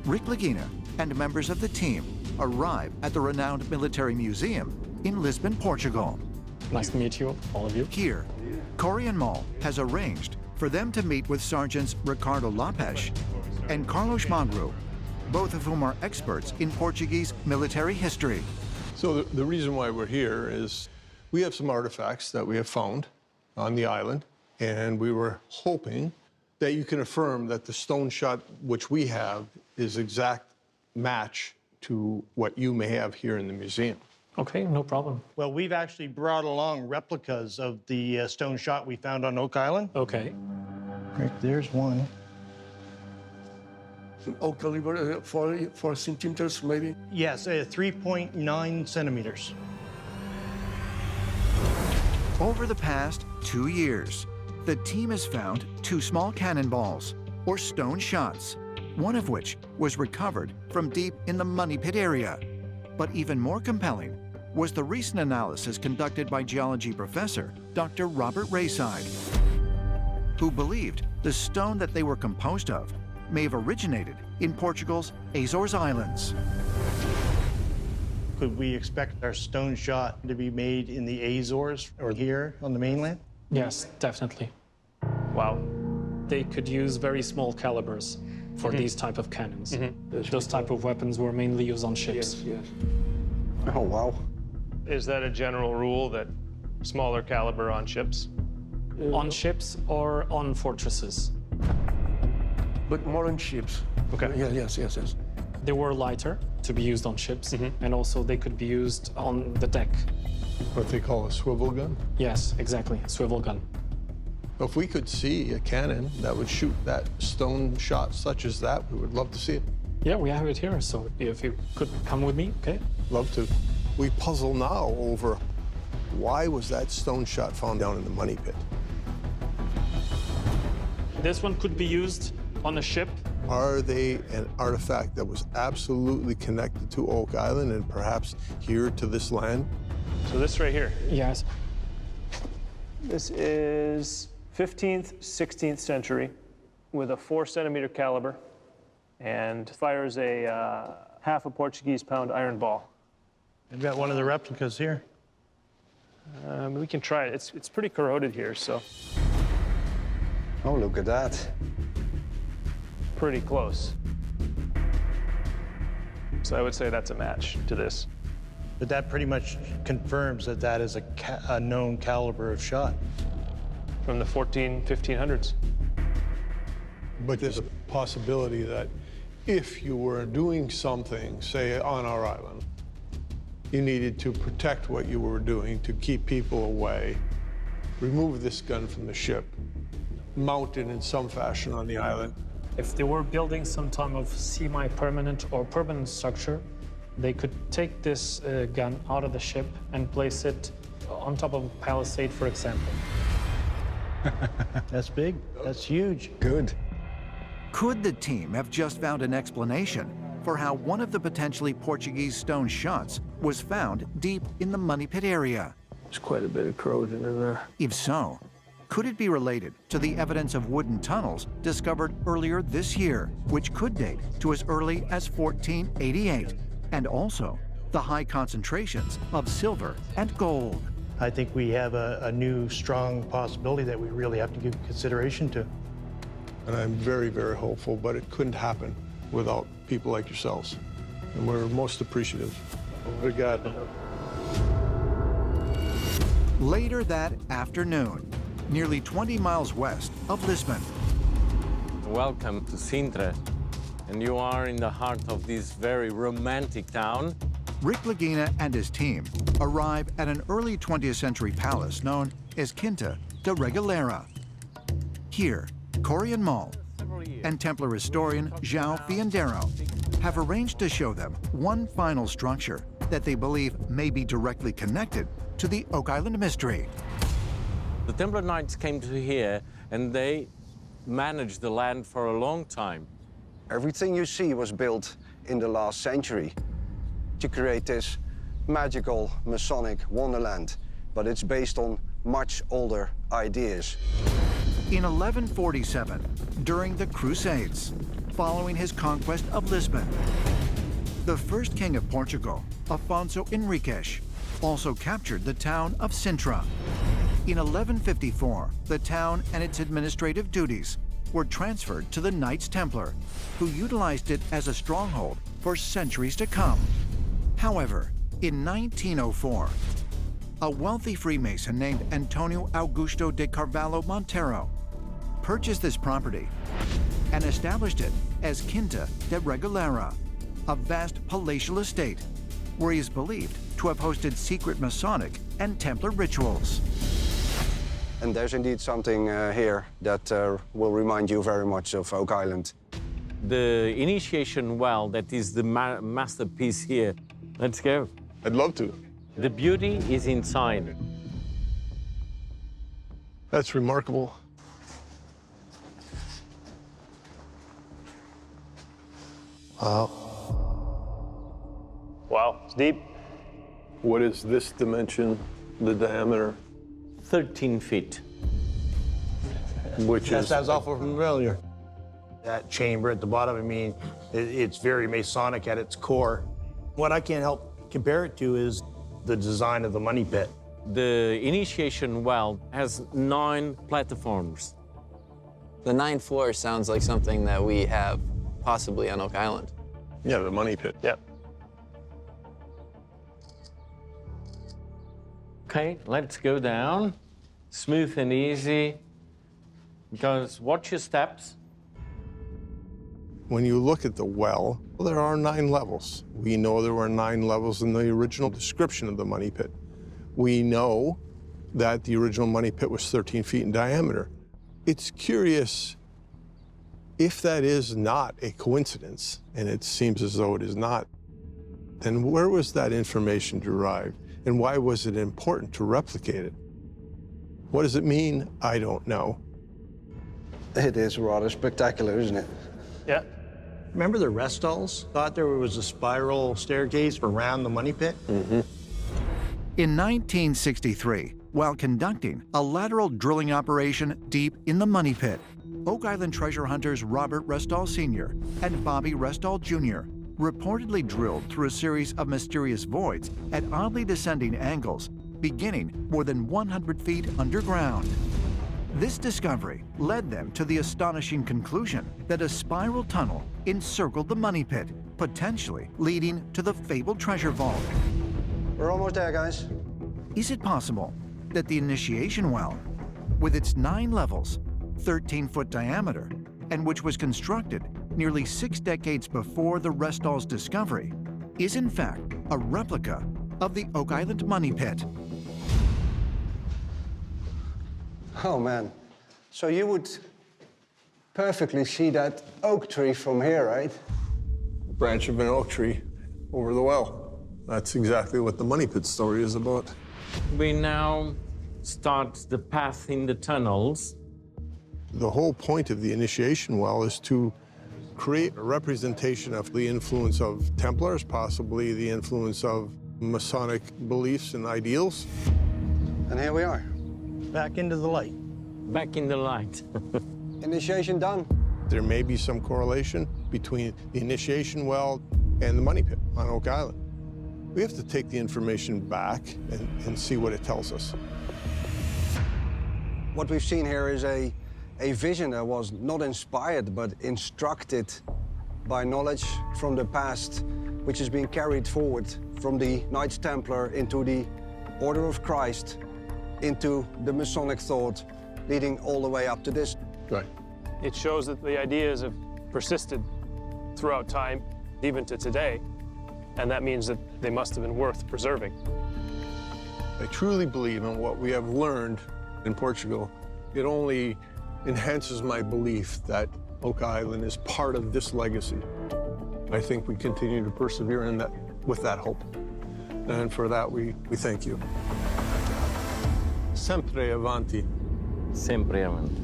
Rick Lagina and members of the team arrive at the renowned military museum in Lisbon, Portugal. Nice to meet you, all of you. Here, Corey and Mal has arranged for them to meet with Sergeants Ricardo Lopes and Carlos Magro, both of whom are experts in Portuguese military history. So the reason why we're here is we have some artifacts that we have found on the island, and we were hoping that you can affirm that the stone shot which we have is exact match to what you may have here in the museum. Okay, no problem. Well, we've actually brought along replicas of the stone shot we found on Oak Island. Okay. Right, there's one. All caliber, 4 centimeters, maybe? Yes, 3.9 centimeters. Over the past 2 years, the team has found 2 small cannonballs, or stone shots, one of which was recovered from deep in the Money Pit area. But even more compelling was the recent analysis conducted by geology professor Dr. Robert Rayside, who believed the stone that they were composed of may have originated in Portugal's Azores Islands. Could we expect our stone shot to be made in the Azores or here on the mainland? Yes, definitely. Wow. They could use very small calibers for these type of cannons. Those type of weapons were mainly used on ships. Yes. Oh, wow. Is that a general rule that smaller caliber on ships? On ships or on fortresses. But more on ships. Okay. Yeah, yes. They were lighter to be used on ships, and also they could be used on the deck. What they call a swivel gun. Yes, exactly, swivel gun. If we could see a cannon that would shoot that stone shot such as that, we would love to see it. Yeah, we have it here, so if you could come with me, okay? Love to. We puzzle now over why was that stone shot found down in the Money Pit? This one could be used on a ship. Are they an artifact that was absolutely connected to Oak Island and perhaps here to this land? So this right here, Yes. this is 15th, 16th century with a 4 centimeter caliber and fires a half a Portuguese pound iron ball. We've got one of the replicas here. We can try it. It's pretty corroded here, so Oh, look at that. pretty close. So I would say that's a match to this. But that pretty much confirms that that is a known caliber of shot. From the 1500s. But there's a possibility that if you were doing something, say, on our island, you needed to protect what you were doing to keep people away, remove this gun from the ship, mount it in some fashion on the island. If they were building some type of semi-permanent or permanent structure, they could take this gun out of the ship and place it on top of a palisade, for example. That's big. That's huge. Good. Could the team have just found an explanation for how one of the potentially Portuguese stone shots was found deep in the Money Pit area? There's quite a bit of corrosion in there. If so, could it be related to the evidence of wooden tunnels discovered earlier this year, which could date to as early as 1488, and also the high concentrations of silver and gold? I think we have a new, strong possibility that we really have to give consideration to. And I'm very, very hopeful, but it couldn't happen without people like yourselves. And we're most appreciative. Obrigado. Later that afternoon, nearly 20 miles west of Lisbon, Welcome to Sintra, and you are in the heart of this very romantic town. Rick Lagina and his team arrive at an early 20th century palace known as Quinta de Regalera. Here, Corey and Mal and Templar historian João Fiandero have arranged to show them one final structure that they believe may be directly connected to the Oak Island mystery. The Templar Knights came to here, and they managed the land for a long time. Everything you see was built in the last century to create this magical Masonic wonderland, but it's based on much older ideas. In 1147, during the Crusades, following his conquest of Lisbon. The first king of Portugal, Afonso Henriques, also captured the town of Sintra. In 1154, the town and its administrative duties were transferred to the Knights Templar, who utilized it as a stronghold for centuries to come. However, in 1904, a wealthy Freemason named Antonio Augusto de Carvalho Montero purchased this property and established it as Quinta de Regulera, a vast palatial estate where he is believed to have hosted secret Masonic and Templar rituals. And there's indeed something here that will remind you very much of Oak Island. The initiation well that is the masterpiece here. Let's go. I'd love to. The beauty is inside. That's remarkable. Wow. Wow, it's deep. What is this dimension, the diameter? 13 feet. Which That is sounds awful familiar. That chamber at the bottom, I mean, it's very Masonic at its core. What I can't help compare it to is the design of the money pit. The initiation well has 9 platforms. The 9th floor sounds like something that we have possibly on Oak Island. Yeah, the money pit. Yep. Okay, let's go down. Smooth and easy. Because watch your steps. When you look at the well, there are 9 levels. We know there were 9 levels in the original description of the money pit. We know that the original money pit was 13 feet in diameter. It's curious if that is not a coincidence, and it seems as though it is not, then where was that information derived? And why was it important to replicate it? What does it mean? I don't know. It is rather spectacular, isn't it? Yeah. Remember the rest stalls? Thought there was a spiral staircase around the money pit? In 1963, while conducting a lateral drilling operation deep in the money pit, Oak Island treasure hunters Robert Restall Sr. and Bobby Restall Jr. reportedly drilled through a series of mysterious voids at oddly descending angles, beginning more than 100 feet underground. This discovery led them to the astonishing conclusion that a spiral tunnel encircled the money pit, potentially leading to the fabled treasure vault. We're almost there, guys. Is it possible that the initiation well, with its 9 levels, 13-foot diameter, and which was constructed nearly 6 decades before the Restall's discovery, is in fact a replica of the Oak Island money pit? Oh, man. So you would perfectly see that oak tree from here, right? Branch of an oak tree over the well. That's exactly what the money pit story is about. We now start the path in the tunnels. The whole point of the initiation well is to create a representation of the influence of Templars, possibly the influence of Masonic beliefs and ideals. And here we are. Back into the light. Back in the light. Initiation done. There may be some correlation between the initiation well and the money pit on Oak Island. We have to take the information back and see what it tells us. What we've seen here is a vision that was not inspired, but instructed by knowledge from the past, which is being carried forward from the Knights Templar into the Order of Christ, into the Masonic thought, leading all the way up to this. Right. It shows that the ideas have persisted throughout time, even to today, and that means that they must have been worth preserving. I truly believe in what we have learned in Portugal. It only enhances my belief that Oak Island is part of this legacy. I think we continue to persevere in that, with that hope. And for that, we thank you. Sempre avanti. Sempre avanti.